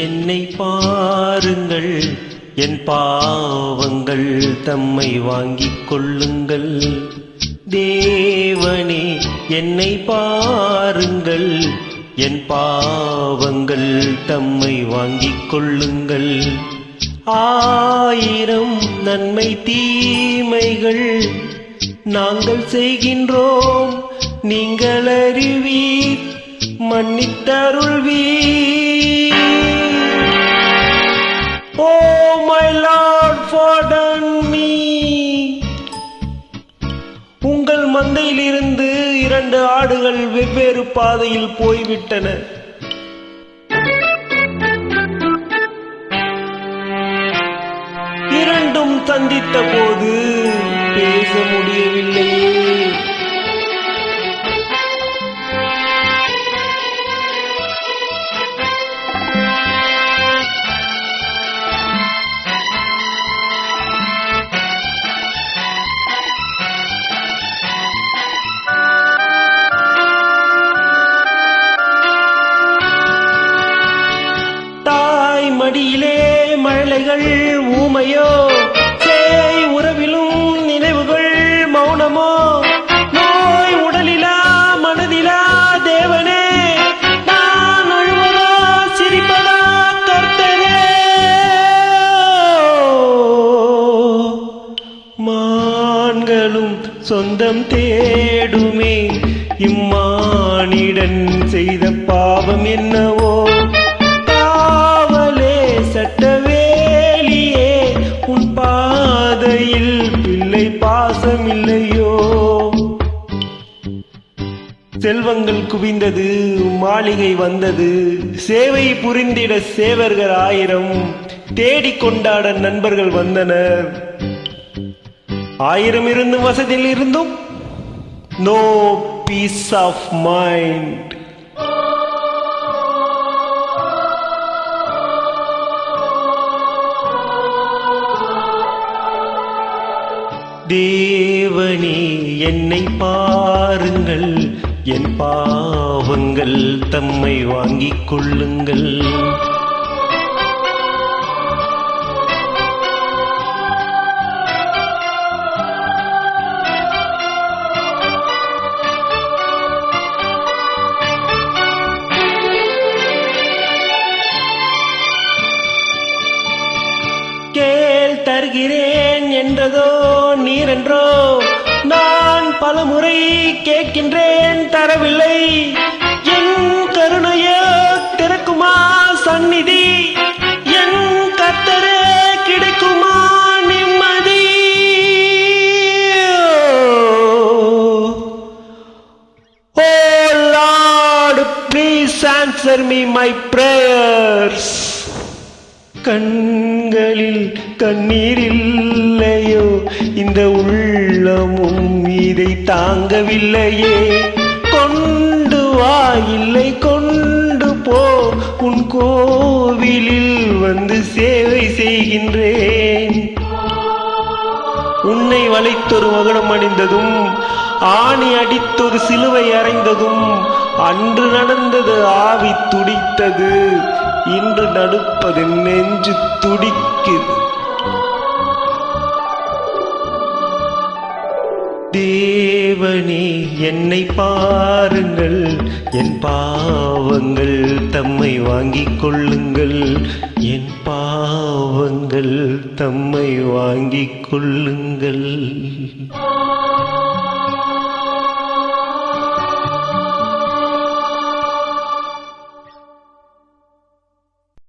என்னை பாருங்கள், என் பாவங்கள் தம்மை வாங்கிக் கொள்ளுங்கள். தேவனே என்னை பாருங்கள், என் பாவங்கள் தம்மை வாங்கிக் கொள்ளுங்கள். 1000 நன்மை தீமைகள் நாங்கள் செய்கின்றோம், நீங்கள் அறிவீர், மன்னித்தருள்வீர். Oh my Lord, pardon me. உங்கள் மந்தையிலிருந்து 2 ஆடுகள் வெவ்வேறு பாதையில் போய்விட்டன. இரண்டும் சந்தித்த போது பேச முடியவில்லையே. மடியிலே மழலைகள் ஊமையோ, சேய் உறவிலும் நினைவுகள் மௌனமோ, நோய் உடலிலா மனதிலா தேவனே, நான் அழுவதா சிரிப்பதா கர்த்தரே. மான்களும் சொந்தம் தேடுமே, இம்மானிடன் செய்த பாவம் என்னவோ. சட்டவேலியே உன் பாதையில் பிள்ளை பாசமில்லையோ. செல்வங்கள் குவிந்தது, மாளிகை வந்தது, சேவை புரிந்திட சேவர்கள் 1000 தேடிக் கொண்டாட நண்பர்கள் வந்தனர். 1000 இருந்தும் வசதியில் இருந்தும் நோ பீஸ் ஆஃப் மைண்ட். தேவனே என்னை பாருங்கள், என் பாவங்கள் தம்மை வாங்கிக் கொள்ளுங்கள். கேள் தருகிறேன் என்றதோ நீரென்றோ, நான் பலமுறை கேட்கின்றேன் தரவில்லை. என் கருணையோ திறக்குமா சந்நிதி, என் கர்த்தரே கிடைக்குமா நிம்மதி. Oh Lord, please answer me my prayers. கண்களில் கண்ணீர் இல்லையோ, இந்த உள்ளமும் இதை தாங்கவில்லையே. கொண்டு வா, இல்லை கொண்டு போ, உன் கோவிலில் வந்து சேவை செய்கின்றேன். உன்னை வளைத்தொரு மகுடம் அணிந்ததும், ஆணி அடித்தொரு சிலுவை அறைந்ததும், அன்று நடந்தது ஆவி துடித்தது, இன்று நடுப்பது நெஞ்சு துடிக்குது. தேவனே என்னை பாருங்கள், என் பாவங்கள் தம்மை வாங்கிக் கொள்ளுங்கள். என் பாவங்கள் தம்மை வாங்கிக் கொள்ளுங்கள்.